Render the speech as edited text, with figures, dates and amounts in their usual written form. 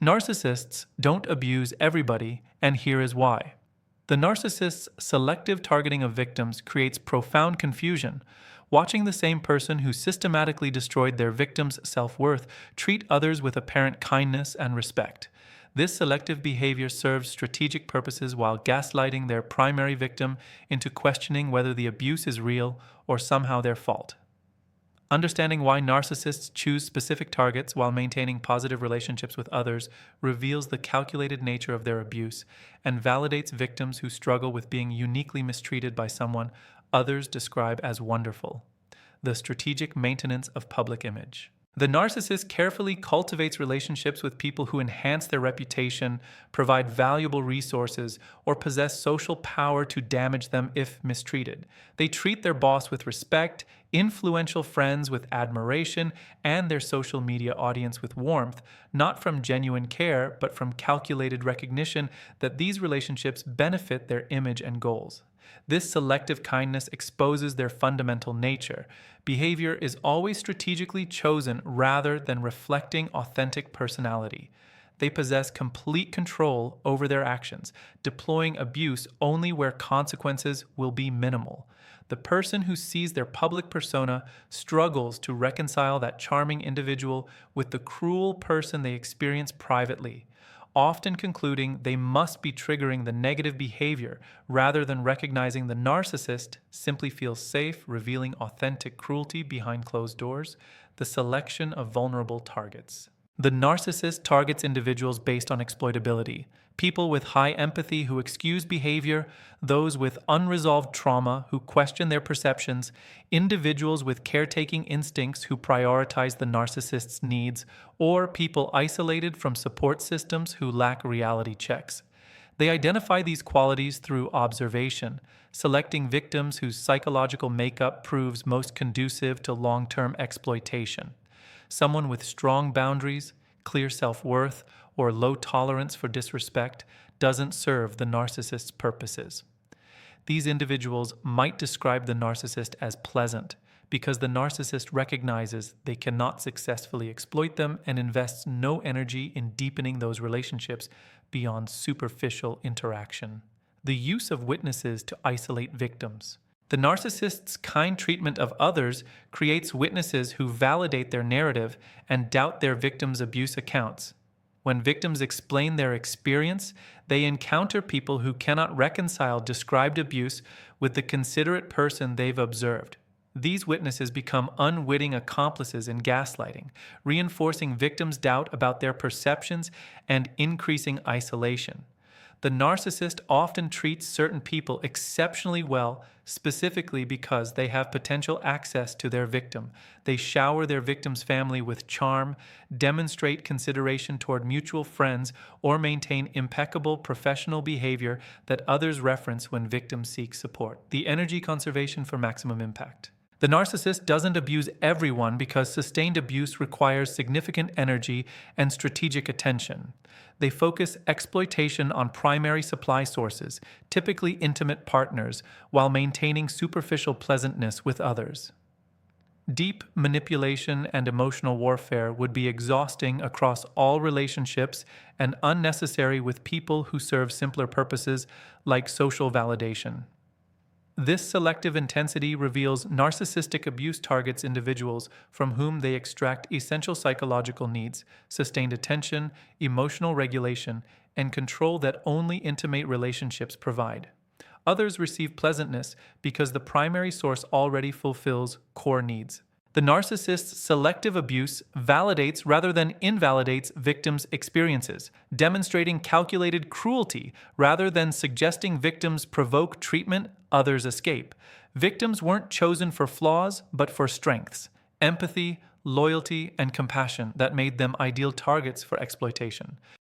Narcissists don't abuse everybody, and here is why. The narcissist's selective targeting of victims creates profound confusion. Watching the same person who systematically destroyed their victim's self-worth treat others with apparent kindness and respect. This selective behavior serves strategic purposes while gaslighting their primary victim into questioning whether the abuse is real or somehow their fault. Understanding why narcissists choose specific targets while maintaining positive relationships with others reveals the calculated nature of their abuse and validates victims who struggle with being uniquely mistreated by someone others describe as wonderful. The strategic maintenance of public image. The narcissist carefully cultivates relationships with people who enhance their reputation, provide valuable resources, or possess social power to damage them if mistreated. They treat their boss with respect, influential friends with admiration, and their social media audience with warmth, not from genuine care, but from calculated recognition that these relationships benefit their image and goals. This selective kindness exposes their fundamental nature. Behavior is always strategically chosen rather than reflecting authentic personality. They possess complete control over their actions, deploying abuse only where consequences will be minimal. The person who sees their public persona struggles to reconcile that charming individual with the cruel person they experience privately, often concluding they must be triggering the negative behavior rather than recognizing the narcissist simply feels safe, revealing authentic cruelty behind closed doors. The selection of vulnerable targets. The narcissist targets individuals based on exploitability. People with high empathy who excuse behavior, those with unresolved trauma who question their perceptions, individuals with caretaking instincts who prioritize the narcissist's needs, or people isolated from support systems who lack reality checks. They identify these qualities through observation, selecting victims whose psychological makeup proves most conducive to long-term exploitation. Someone with strong boundaries, clear self-worth, or low tolerance for disrespect doesn't serve the narcissist's purposes. These individuals might describe the narcissist as pleasant because the narcissist recognizes they cannot successfully exploit them and invests no energy in deepening those relationships beyond superficial interaction. The use of witnesses to isolate victims. The narcissist's kind treatment of others creates witnesses who validate their narrative and doubt their victims' abuse accounts. When victims explain their experience, they encounter people who cannot reconcile described abuse with the considerate person they've observed. These witnesses become unwitting accomplices in gaslighting, reinforcing victims' doubt about their perceptions and increasing isolation. The narcissist often treats certain people exceptionally well, specifically because they have potential access to their victim. They shower their victim's family with charm, demonstrate consideration toward mutual friends, or maintain impeccable professional behavior that others reference when victims seek support. The energy conservation for maximum impact. The narcissist doesn't abuse everyone because sustained abuse requires significant energy and strategic attention. They focus exploitation on primary supply sources, typically intimate partners, while maintaining superficial pleasantness with others. Deep manipulation and emotional warfare would be exhausting across all relationships and unnecessary with people who serve simpler purposes like social validation. This selective intensity reveals narcissistic abuse targets individuals from whom they extract essential psychological needs, sustained attention, emotional regulation, and control that only intimate relationships provide. Others receive pleasantness because the primary source already fulfills core needs. The narcissist's selective abuse validates rather than invalidates victims' experiences, demonstrating calculated cruelty rather than suggesting victims provoke treatment others escape. Victims weren't chosen for flaws, but for strengths, empathy, loyalty, and compassion that made them ideal targets for exploitation.